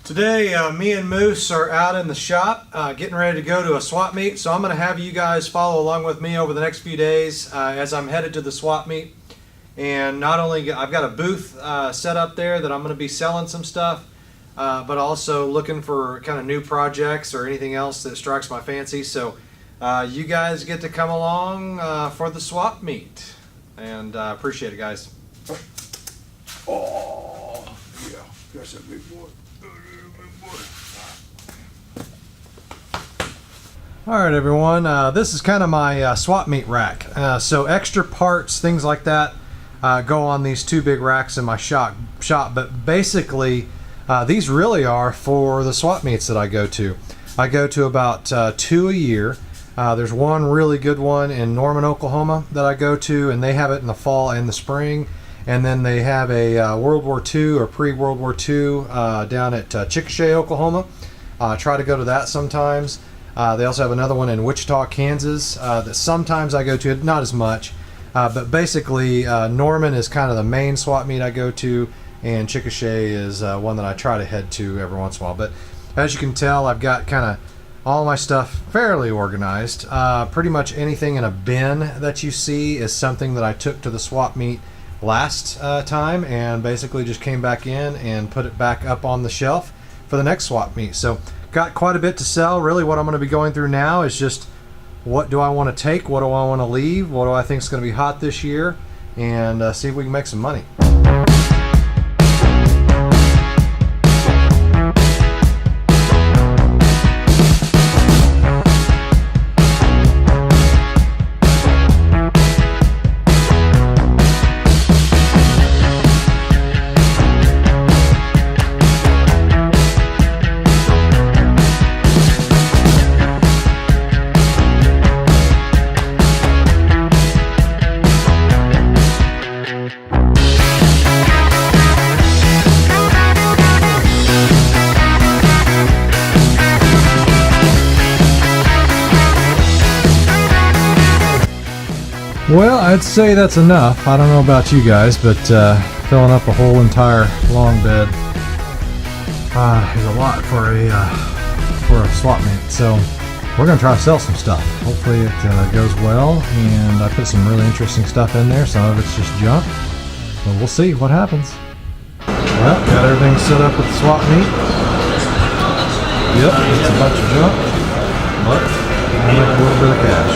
Today, me and Moose are out in the shop getting ready to go to a swap meet, so I'm going to have you guys follow along with me over the next few days as I'm headed to the swap meet. And not only, I've got a booth set up there that I'm going to be selling some stuff, but also looking for kind of new projects or anything else that strikes my fancy. So you guys get to come along for the swap meet, and appreciate it, guys. Oh, yeah, that's a big boy. Alright everyone, this is kind of my swap meet rack. So extra parts, things like that, go on these two big racks in my shop. But basically, these really are for the swap meets that I go to. I go to about 2 a year. There's one really good one in Norman, Oklahoma that I go to, and they have it in the fall and the spring. And then they have a World War II or pre-World War II down at Chickasha, Oklahoma. Try to go to that sometimes. They also have another one in Wichita, Kansas that sometimes I go to, not as much. But basically, Norman is kind of the main swap meet I go to, and Chickasha is one that I try to head to every once in a while. But as you can tell, I've got kind of all my stuff fairly organized. Pretty much anything in a bin that you see is something that I took to the swap meet last time and basically just came back in and put it back up on the shelf for the next swap meet. So got quite a bit to sell. Really what I'm going to be going through now is just what do I want to take, what do I want to leave, what do I think is going to be hot this year, and see if we can make some money. Well, I'd say that's enough. I don't know about you guys, but filling up a whole entire long bed is a lot for a swap meet. So we're going to try to sell some stuff. Hopefully it goes well, and I put some really interesting stuff in there. Some of it's just junk, but we'll see what happens. Well, got everything set up with the swap meet. Yep, it's a bunch of junk, but I make a little bit of cash.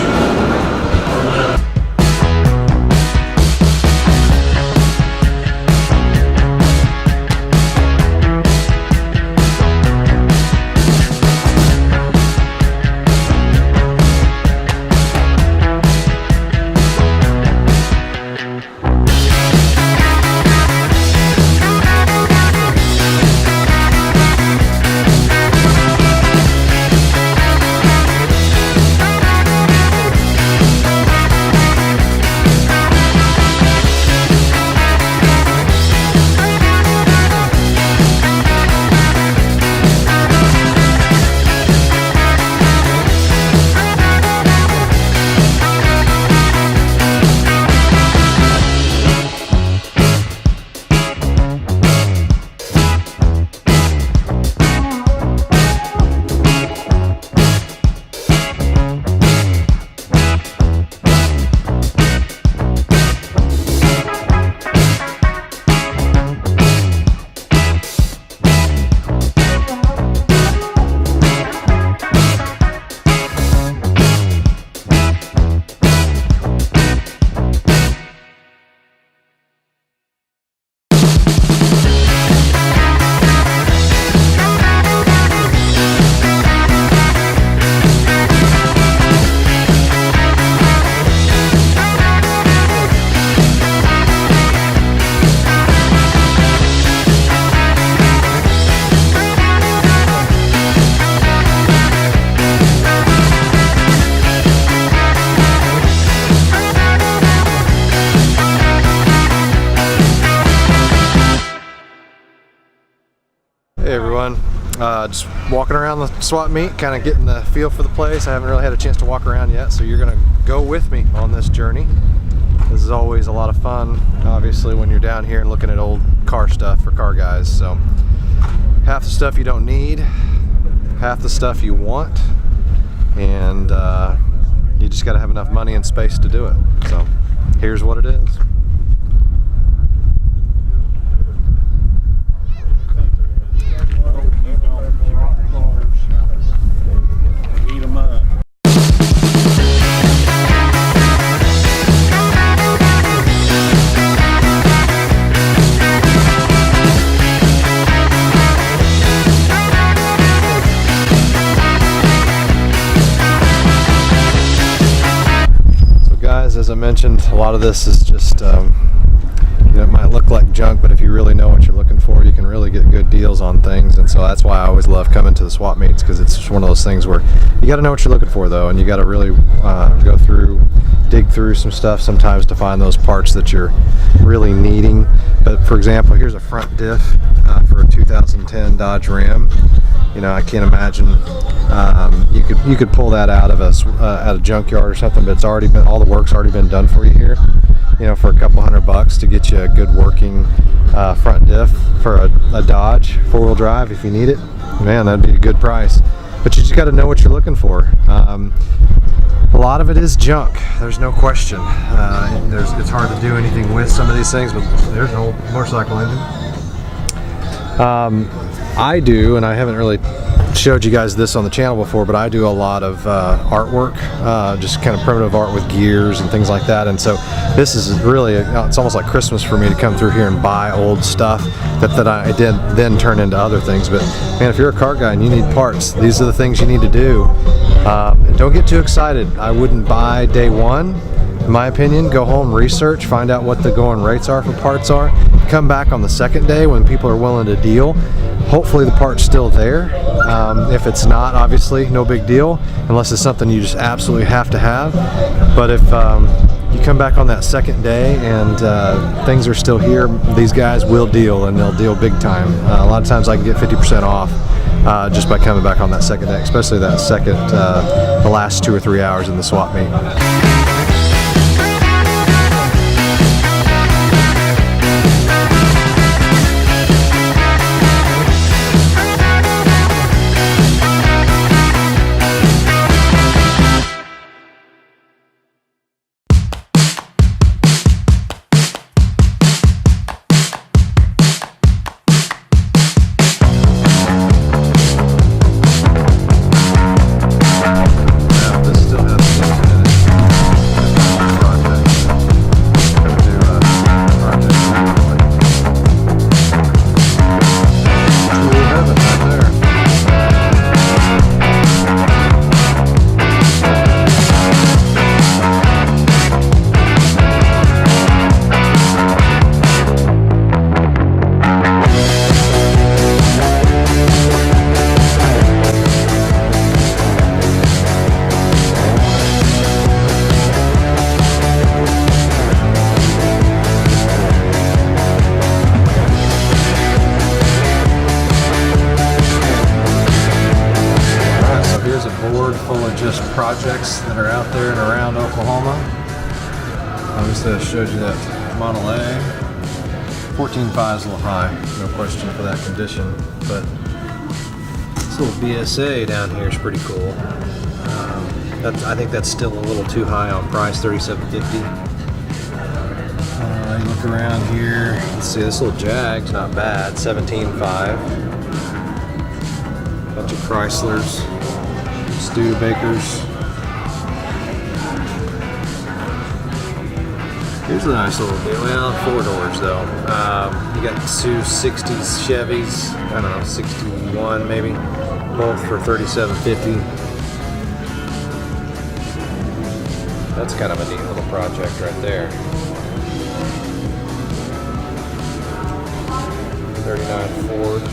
Just walking around the swap meet, kind of getting the feel for the place. I haven't really had a chance to walk around yet, so you're gonna go with me on this journey. This is always a lot of fun, obviously, when you're down here and looking at old car stuff for car guys. So half the stuff you don't need, half the stuff you want, and you just got to have enough money and space to do it. So here's what it is. Eat 'em up. As I mentioned, a lot of this is just, it might look like junk, but if you really know what you're looking for, you can really get good deals on things. And so that's why I always love coming to the swap meets, because it's just one of those things where you got to know what you're looking for, though, and you got to really dig through some stuff sometimes to find those parts that you're really needing. But for example, here's a front diff for a 2010 Dodge Ram. I can't imagine you could pull that out of a junkyard or something, but all the work's already been done for you here. For a couple $100 to get you a good working front diff for a Dodge 4-wheel drive if you need it. Man, that'd be a good price. But you just got to know what you're looking for. A lot of it is junk. There's no question. It's hard to do anything with some of these things, but there's an old motorcycle engine. I do, and I haven't really showed you guys this on the channel before, but I do a lot of artwork, just kind of primitive art with gears and things like that. And so this is really, it's almost like Christmas for me to come through here and buy old stuff that I did then turn into other things. But man, if you're a car guy and you need parts, these are the things you need to do. And don't get too excited. I wouldn't buy day one. In my opinion, go home, research, find out what the going rates are for parts are. Come back on the second day when people are willing to deal. Hopefully the part's still there. If it's not, obviously, no big deal, unless it's something you just absolutely have to have. But if you come back on that second day and things are still here, these guys will deal, and they'll deal big time. A lot of times I can get 50% off just by coming back on that second day, especially that the last 2 or 3 hours in the swap meet. Full of just projects that are out there and around Oklahoma. Obviously I showed you that Model A. 14.5 is a little high, no question for that condition, but this little BSA down here is pretty cool. I think that's still a little too high on price, $37.50. You look around here, let's see, this little Jag's not bad, $17.5. Bunch of Chryslers. Studebakers. Here's a nice little deal. Well, 4 doors though. You got 2 60s Chevys. I don't know, 61 maybe. Both for $37.50. That's kind of a neat little project right there. 39 Ford.